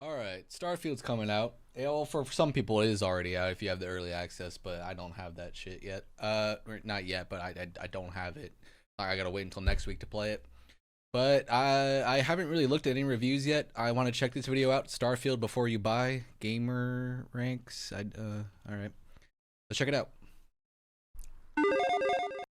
All right, Starfield's coming out. Well, for some people, it is already out if you have the early access, but I don't have that shit yet. Or not yet, but I don't have it. I gotta wait until next week to play it. But I haven't really looked at any reviews yet. I want to check this video out. Starfield before you buy. Gamer ranks. All right, let's check it out.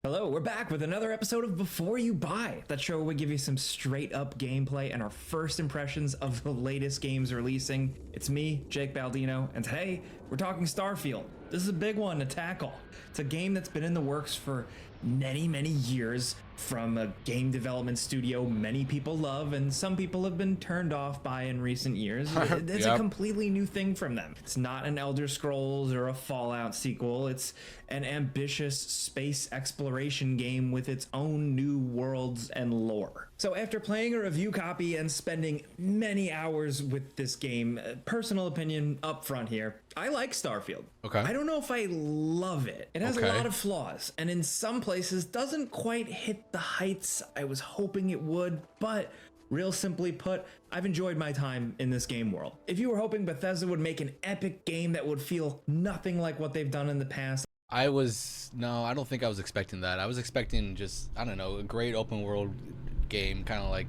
Hello, we're back with another episode of Before You Buy. That show where we give you some straight up gameplay and our first impressions of the latest games releasing. It's me, Jake Baldino, and today we're talking Starfield. This is a big one to tackle. It's a game that's been in the works for many years from a game development studio many people love and some people have been turned off by in recent years. It's a completely new thing from them. It's not an Elder Scrolls or a Fallout sequel. It's an ambitious space exploration game with its own new worlds and lore. So after playing a review copy and spending many hours with this game, personal opinion up front here, I like Starfield. Okay. I don't know if I love it. It has a lot of flaws, and in some places doesn't quite hit the heights I was hoping it would, but real simply put, I've enjoyed my time in this game world. If you were hoping Bethesda would make an epic game that would feel nothing like what they've done in the past, I don't think I was expecting that. I was expecting just, I don't know, a great open world game, kind of like,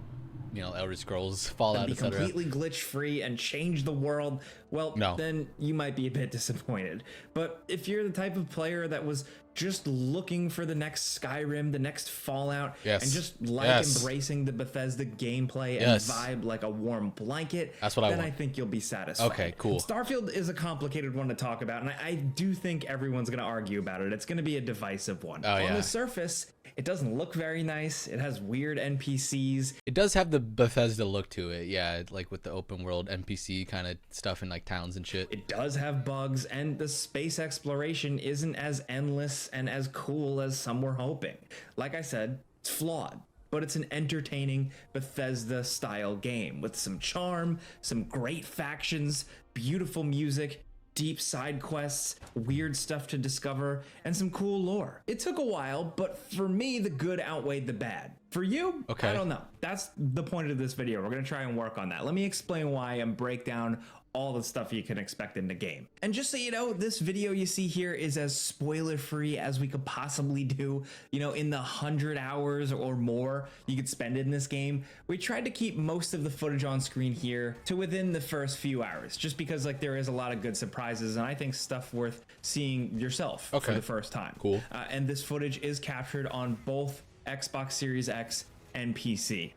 you know, Elder Scrolls, Fallout, be etc. completely glitch free and change the world, well, then you might be a bit disappointed. But if you're the type of player that was just looking for the next Skyrim, the next Fallout, and just embracing the Bethesda gameplay and vibe like a warm blanket, then I think you'll be satisfied. Okay, cool. Starfield is a complicated one to talk about, and I do think everyone's going to argue about it. It's going to be a divisive one. On the surface, it doesn't look very nice. It has weird NPCs. It does have the Bethesda look to it, yeah, like with the open world NPC kind of stuff in like towns and shit. It does have bugs, and the space exploration isn't as endless and as cool as some were hoping. Like I said, it's flawed, but it's an entertaining Bethesda style game with some charm, some great factions, beautiful music, deep side quests, weird stuff to discover, and some cool lore. It took a while, but for me, the good outweighed the bad. For you, I don't know. That's the point of this video. We're gonna try and work on that. Let me explain why and break down all the stuff you can expect in the game. And just so you know, this video you see here is as spoiler free as we could possibly do. You know, in the 100 hours or more you could spend in this game, we tried to keep most of the footage on screen here to within the first few hours, just because like there is a lot of good surprises and I think stuff worth seeing yourself for the first time. Cool. And this footage is captured on both Xbox Series X and PC.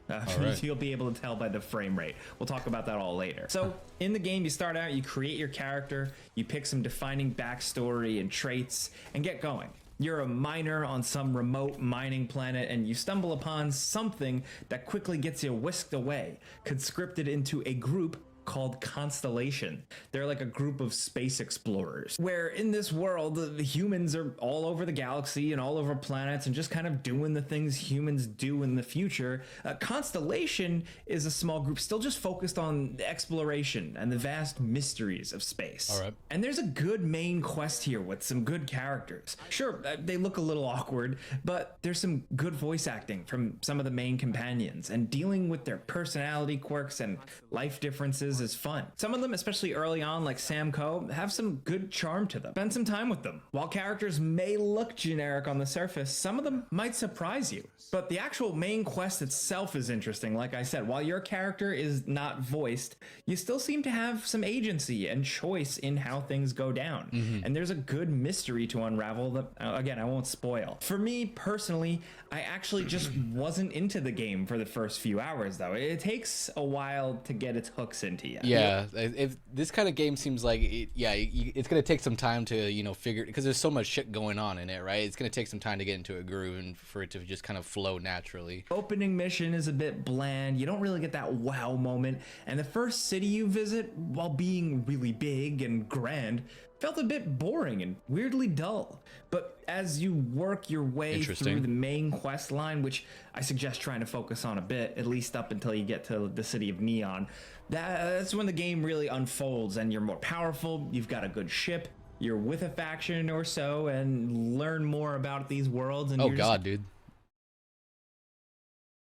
You'll be able to tell by the frame rate. We'll talk about that all later. So in the game, you start out, you create your character, you pick some defining backstory and traits, and get going. You're a miner on some remote mining planet, and you stumble upon something that quickly gets you whisked away, conscripted into a group called Constellation. They're like a group of space explorers, where in this world, the humans are all over the galaxy and all over planets and just kind of doing the things humans do in the future. Constellation is a small group still just focused on exploration and the vast mysteries of space. And there's a good main quest here with some good characters. Sure, they look a little awkward, but there's some good voice acting from some of the main companions, and dealing with their personality quirks and life differences is fun. Some of them, especially early on, like Sam Coe, have some good charm to them. Spend some time with them. While characters may look generic on the surface, some of them might surprise you. But the actual main quest itself is interesting. Like I said, while your character is not voiced, you still seem to have some agency and choice in how things go down. And there's a good mystery to unravel that, again, I won't spoil. For me, personally, I actually just wasn't into the game for the first few hours, though. It takes a while to get its hooks into you. Yeah, if this kind of game seems like it's gonna take some time to, you know, figure, because there's so much shit going on in it, right? It's gonna take some time to get into a groove and for it to just kind of flow naturally. Opening mission is a bit bland. You don't really get that wow moment, and the first city you visit, while being really big and grand, felt a bit boring and weirdly dull. But as you work your way through the main quest line, which I suggest trying to focus on a bit, at least up until you get to the city of Neon, that's when the game really unfolds and you're more powerful, you've got a good ship, you're with a faction or so, and learn more about these worlds. And dude.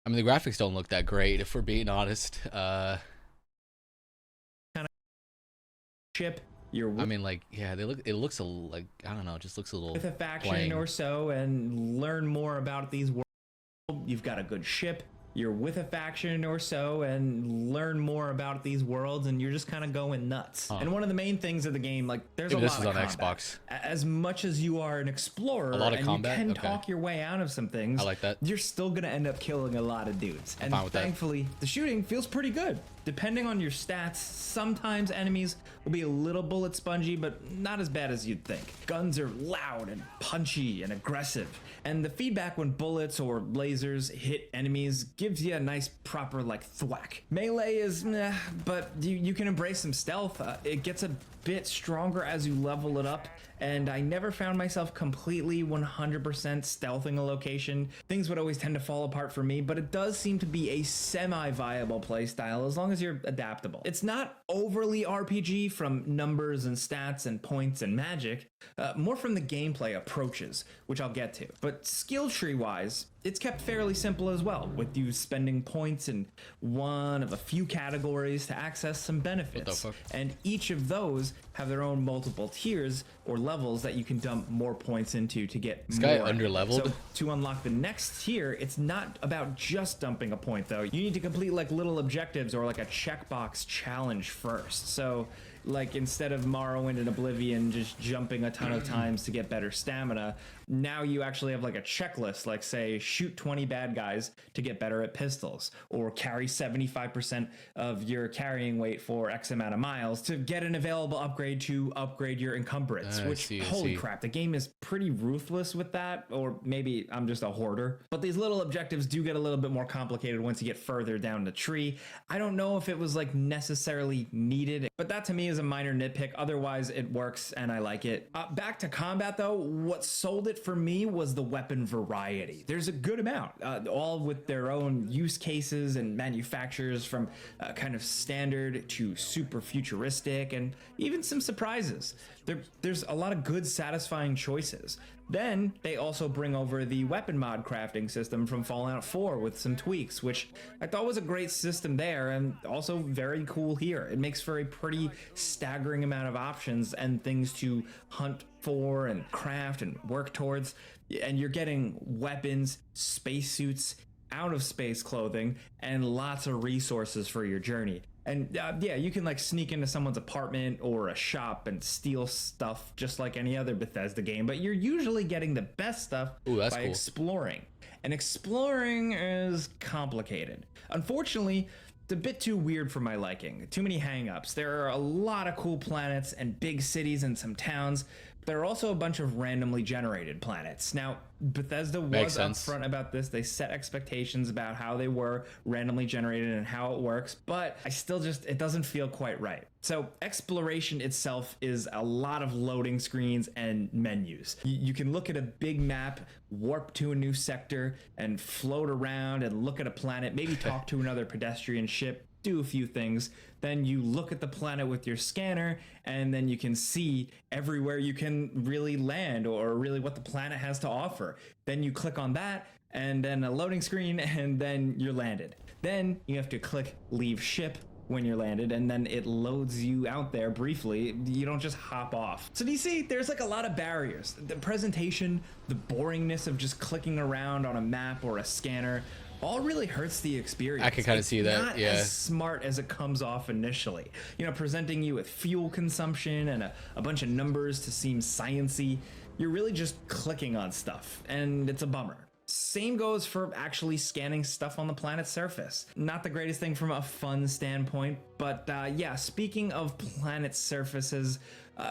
I mean, the graphics don't look that great, if we're being honest. ship. You're I mean, like, yeah, it looks like, I don't know, it just looks a little with a faction plain. or so and learn more about these worlds. You've got a good ship. You're with a faction or so and learn more about these worlds, and you're just kind of going nuts. And one of the main things of the game, like, there's a lot of combat. This is on Xbox. As much as you are an explorer, a lot of and combat? you can talk your way out of some things, I like that. You're still gonna end up killing a lot of dudes. And thankfully, the shooting feels pretty good. Depending on your stats, sometimes enemies will be a little bullet spongy, but not as bad as you'd think. Guns are loud and punchy and aggressive, and the feedback when bullets or lasers hit enemies gives you a nice proper like thwack. Melee is meh, but you can embrace some stealth. It gets a bit stronger as you level it up, and I never found myself completely 100% stealthing a location. Things would always tend to fall apart for me, but it does seem to be a semi-viable playstyle as long as you're adaptable. It's not overly RPG from numbers and stats and points and magic, more from the gameplay approaches, which I'll get to. But skill tree wise, it's kept fairly simple as well, with you spending points in one of a few categories to access some benefits. And each of those have their own multiple tiers or levels that you can dump more points into to get this more. guy underleveled. So to unlock the next tier, it's not about just dumping a point though. You need to complete like little objectives or like a checkbox challenge first. So like instead of Morrowind and Oblivion just jumping a ton of times to get better stamina, now you actually have like a checklist, like say shoot 20 bad guys to get better at pistols, or carry 75% of your carrying weight for X amount of miles to get an available upgrade to upgrade your encumbrance, which holy crap, the game is pretty ruthless with that, or maybe I'm just a hoarder. But these little objectives do get a little bit more complicated once you get further down the tree. I don't know if it was like necessarily needed, but that to me is a minor nitpick. Otherwise it works and I like it. Back to combat though, what sold it for me was the weapon variety. There's a good amount, all with their own use cases and manufacturers, from kind of standard to super futuristic, and even some surprises. There's a lot of good satisfying choices. Then they also bring over the weapon mod crafting system from Fallout 4 with some tweaks, which I thought was a great system there, and also very cool here. It makes for a pretty staggering amount of options and things to hunt for and craft and work towards. And you're getting weapons, spacesuits, out of space clothing, and lots of resources for your journey. And yeah, you can like sneak into someone's apartment or a shop and steal stuff just like any other Bethesda game, but you're usually getting the best stuff by exploring. And exploring is complicated. Unfortunately, it's a bit too weird for my liking. Too many hang-ups. There are a lot of cool planets and big cities and some towns. There are also a bunch of randomly generated planets. Now, Bethesda was upfront about this. They set expectations about how they were randomly generated and how it works, but I still just, it doesn't feel quite right. So exploration itself is a lot of loading screens and menus. You can look at a big map, warp to a new sector, and float around and look at a planet, maybe talk to another pedestrian ship, do a few things. Then you look at the planet with your scanner, and then you can see everywhere you can really land, or really what the planet has to offer. Then you click on that, and then a loading screen, and then you're landed. Then you have to click leave ship when you're landed, and then it loads you out there briefly. You don't just hop off. So do you see, there's like a lot of barriers. The presentation, the boringness of just clicking around on a map or a scanner, all really hurts the experience. I can kind of see that. Not as smart as it comes off initially. You know, presenting you with fuel consumption and a bunch of numbers to seem sciencey. You're really just clicking on stuff, and it's a bummer. Same goes for actually scanning stuff on the planet's surface. Not the greatest thing from a fun standpoint, but yeah, speaking of planet surfaces,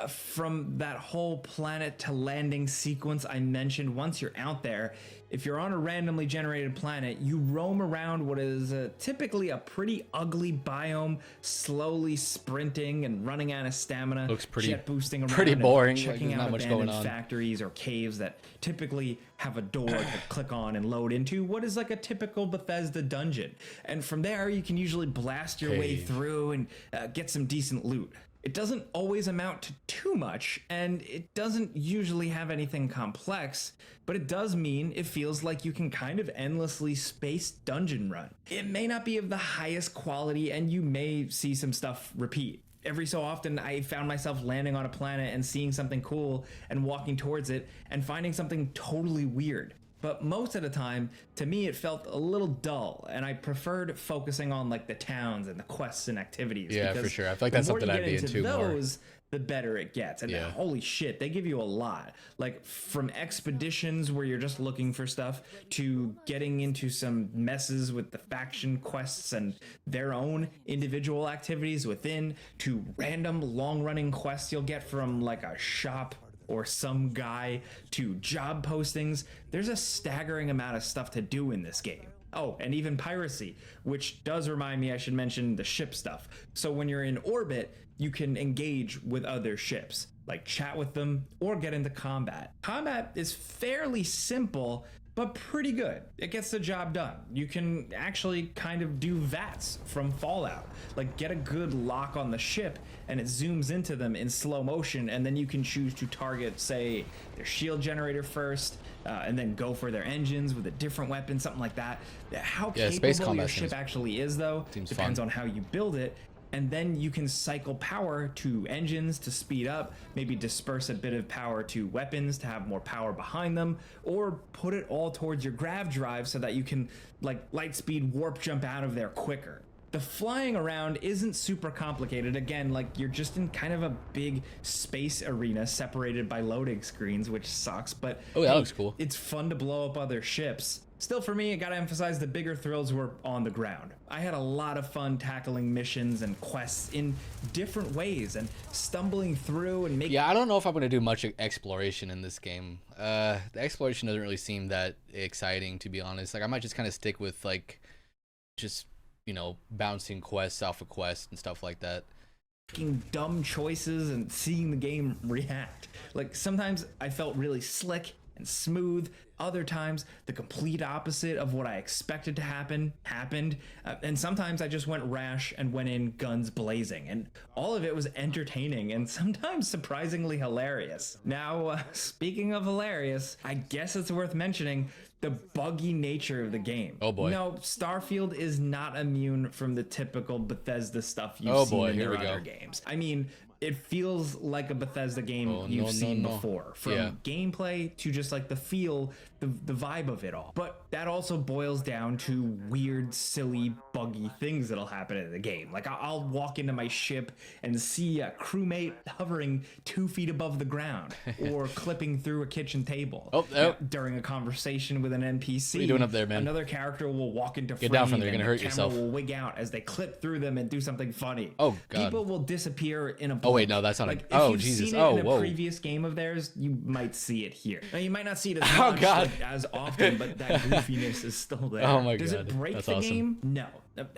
from that whole planet to landing sequence I mentioned, once you're out there, if you're on a randomly generated planet, you roam around what is typically a pretty ugly biome, slowly sprinting and running out of stamina. Looks pretty, jet boosting around, pretty boring. Checking like, out not much going on. Factories or caves that typically have a door to click on and load into what is like a typical Bethesda dungeon. And from there, you can usually blast your way through and get some decent loot. It doesn't always amount to too much, and it doesn't usually have anything complex, but it does mean it feels like you can kind of endlessly space dungeon run. It may not be of the highest quality, and you may see some stuff repeat. every so often I found myself landing on a planet and seeing something cool and walking towards it and finding something totally weird. But most of the time, to me, it felt a little dull, and I preferred focusing on like the towns and the quests and activities. Yeah, for sure. I feel like that's something I'd be into more. The better it gets. And holy shit, they give you a lot. Like from expeditions where you're just looking for stuff to getting into some messes with the faction quests and their own individual activities within, to random long-running quests you'll get from like a shop or some guy, to job postings. There's a staggering amount of stuff to do in this game. Oh, and even piracy, which does remind me I should mention the ship stuff. So when you're in orbit, you can engage with other ships, like chat with them or get into combat. Combat is fairly simple, but pretty good. It gets the job done. You can actually kind of do VATS from Fallout, like get a good lock on the ship and it zooms into them in slow motion, and then you can choose to target, say, their shield generator first, and then go for their engines with a different weapon, something like that. How capable your ship actually is, though, depends on how you build it. And then you can cycle power to engines to speed up, maybe disperse a bit of power to weapons to have more power behind them, or put it all towards your grav drive so that you can like light speed warp jump out of there quicker. The flying around isn't super complicated. Again, like you're just in kind of a big space arena separated by loading screens, which sucks, but that looks cool. It's fun to blow up other ships. Still, for me, I gotta emphasize the bigger thrills were on the ground. I had a lot of fun tackling missions and quests in different ways and stumbling through and making... Yeah, I don't know if I'm gonna do much exploration in this game. The exploration doesn't really seem that exciting, to be honest. Like, I might just kind of stick with, like, just, you know, bouncing quests off of quests and stuff like that. Making dumb choices and seeing the game react. Like, sometimes I felt really slick and smooth. Other times, the complete opposite of what I expected to happen happened. And sometimes I just went rash and went in guns blazing. And all of it was entertaining and sometimes surprisingly hilarious. Now, speaking of hilarious, I guess it's worth mentioning the buggy nature of the game. Oh boy. No, Starfield is not immune from the typical Bethesda stuff you've seen in their other games. I mean, it feels like a Bethesda game you've seen before, from gameplay to just like the feel, the vibe of it all. But that also boils down to weird, silly, buggy things that'll happen in the game. Like I'll walk into my ship and see a crewmate hovering 2 feet above the ground or clipping through a kitchen table during a conversation with an NPC. What are you doing up there, man? Another character will walk into frame. Get down from there, you're gonna hurt yourself. The camera will wig out as they clip through them and do something funny. Oh god. People will disappear in a blink. Oh wait, no, that's not like, a... Oh, if you've Jesus. seen it in a previous game of theirs, you might see it here. Now, you might not see it as much, like, as often, but that goofiness is still there. Oh my god. Does it break the game? No.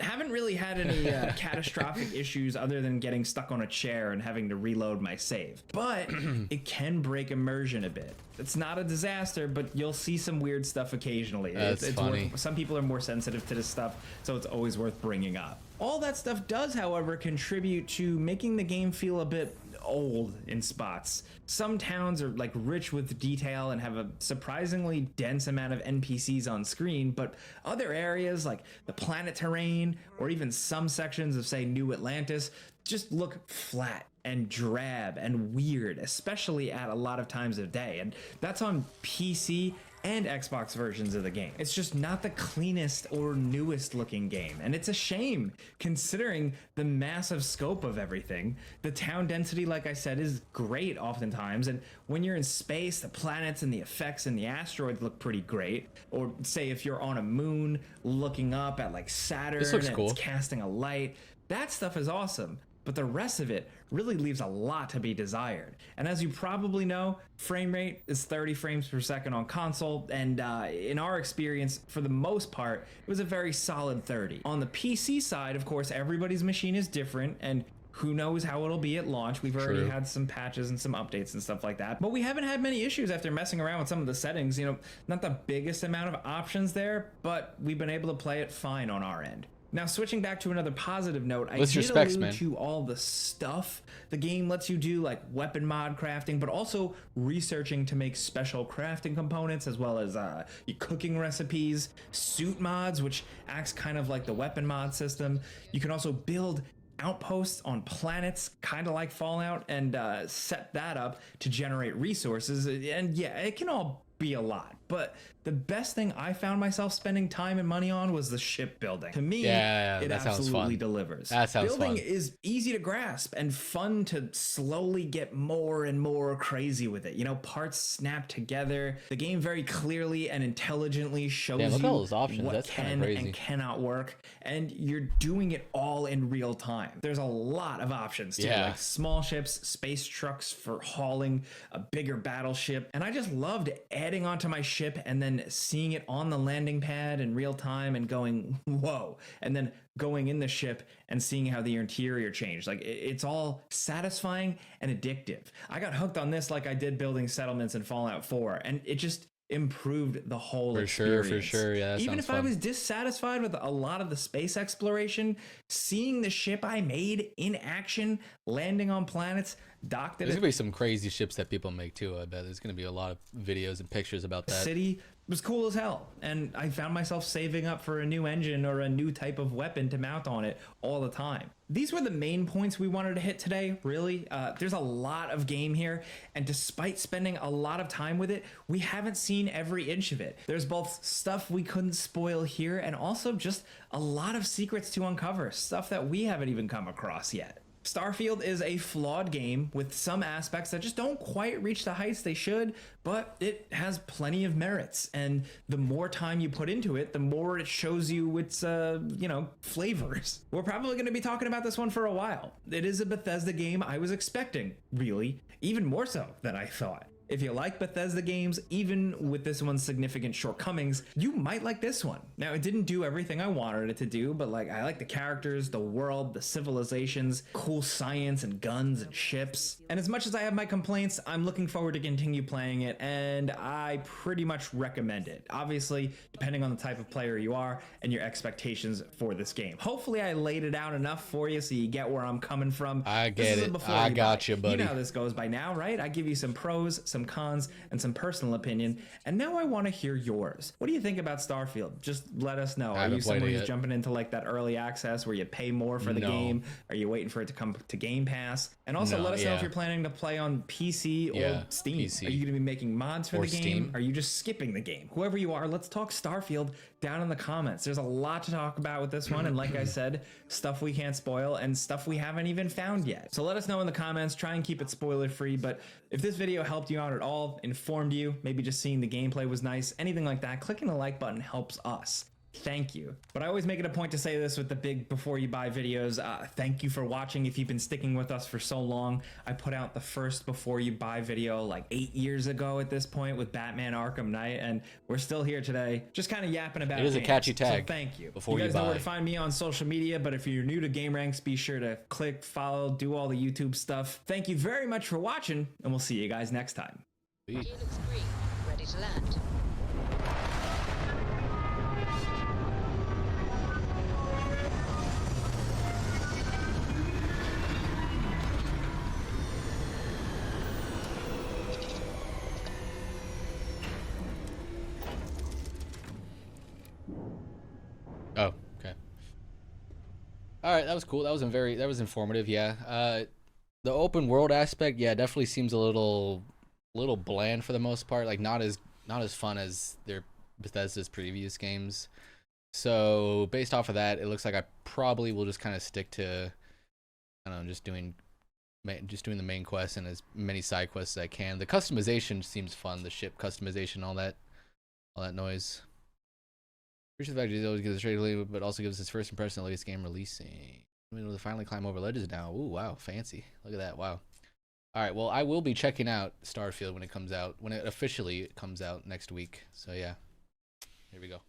Haven't really had any catastrophic issues other than getting stuck on a chair and having to reload my save. But it can break immersion a bit. It's not a disaster, but you'll see some weird stuff occasionally. It's funny. Some people are more sensitive to this stuff, so it's always worth bringing up. All that stuff does, however, contribute to making the game feel a bit old in spots. Some towns are like rich with detail and have a surprisingly dense amount of NPCs on screen, but other areas like the planet terrain or even some sections of, say, New Atlantis just look flat and drab and weird, especially at a lot of times of day. And that's on PC and Xbox versions of the game. It's just not the cleanest or newest looking game, and it's a shame considering the massive scope of everything. The town density, like I said, is great oftentimes, and when you're in space, the planets and the effects and the asteroids look pretty great. Or say if you're on a moon looking up at like Saturn and it's casting a light, that stuff is awesome. But the rest of it really leaves a lot to be desired. And as you probably know, frame rate is 30 frames per second on console, and in our experience, for the most part, it was a very solid 30. On the PC side, of course, everybody's machine is different, and who knows how it'll be at launch. We've already had some patches and some updates and stuff like that, but we haven't had many issues after messing around with some of the settings. You know, not the biggest amount of options there, but we've been able to play it fine on our end. Now, switching back to another positive note, I did allude to all the stuff the game lets you do, like weapon mod crafting, but also researching to make special crafting components, as well as cooking recipes, suit mods, which acts kind of like the weapon mod system. You can also build outposts on planets, kind of like Fallout, and set that up to generate resources. And yeah, it can all be a lot, but the best thing I found myself spending time and money on was the ship building. To me, it absolutely delivers. That sounds building fun. is easy to grasp and fun to slowly get more and more crazy with it. You know, parts snap together. The game very clearly and intelligently shows look at you all those options. what That's can crazy. and cannot work, and you're doing it all in real time. There's a lot of options too, like small ships, space trucks for hauling, a bigger battleship, and I just loved adding onto my ship and then seeing it on the landing pad in real time and going, whoa, and then going in the ship and seeing how the interior changed. Like, it's all satisfying and addictive. I got hooked on this like I did building settlements in Fallout 4, and it just improved the whole experience. For sure. Yeah, even if I was dissatisfied with a lot of the space exploration, seeing the ship I made in action, landing on planets, docked at there's gonna be some crazy ships that people make too. I bet there's gonna be a lot of videos and pictures about that. City was cool as hell, and I found myself saving up for a new engine or a new type of weapon to mount on it all the time. These were the main points we wanted to hit today, really. There's a lot of game here, and despite spending a lot of time with it, we haven't seen every inch of it. There's both stuff we couldn't spoil here, and also just a lot of secrets to uncover, stuff that we haven't even come across yet. Starfield is a flawed game with some aspects that just don't quite reach the heights they should, but it has plenty of merits. And the more time you put into it, the more it shows you its, flavors. We're probably going to be talking about this one for a while. It is a Bethesda game I was expecting, really, even more so than I thought. If you like Bethesda games, even with this one's significant shortcomings, you might like this one. Now, it didn't do everything I wanted it to do, but like, I like the characters, the world, the civilizations, cool science and guns and ships. And as much as I have my complaints, I'm looking forward to continue playing it, and I pretty much recommend it. Obviously, depending on the type of player you are and your expectations for this game. Hopefully, I laid it out enough for you so you get where I'm coming from. I get it. I got you, buddy. You know how this goes by now, right? I give you some pros, some cons, and some personal opinion, and now I want to hear yours. What do you think about Starfield? Just let us know. Are you someone who's jumping into like that early access where you pay more for the game? Are you waiting for it to come to Game Pass? And also let us know if you're planning to play on PC or Steam. Are you going to be making mods for the game? Steam? Are you just skipping the game? Whoever you are, let's talk Starfield down in the comments. There's a lot to talk about with this one, and like I said, stuff we can't spoil and stuff we haven't even found yet. So let us know in the comments. Try and keep it spoiler free, but if this video helped you out at all, informed you, maybe just seeing the gameplay was nice, anything like that, clicking the like button helps us. Thank you. But I always make it a point to say this with the big before you buy videos. Thank you for watching. If you've been sticking with us for so long, I put out the first before you buy video like 8 years ago at this point with Batman Arkham Knight, and we're still here today, just kind of yapping about it. It is a catchy tag. So thank you. Before you guys you know where to find me on social media, but if you're new to gameranx, be sure to click, follow, do all the YouTube stuff. Thank you very much for watching, and we'll see you guys next time. Units 3, ready to land. Oh, okay. All right, that was cool. That was informative. Yeah. The open world aspect, yeah, definitely seems a little bland for the most part. Like not as fun as their Bethesda's previous games. So based off of that, it looks like I probably will just kind of stick to, I don't know, just doing the main quest and as many side quests as I can. The customization seems fun. The ship customization, all that noise. Appreciate the fact that it always gives us straight, but also gives us first impression of the latest game releasing. We're able to finally climb over ledges now. Ooh, wow, fancy. Look at that, wow. All right, well, I will be checking out Starfield when it comes out, when it officially comes out next week. So yeah, here we go.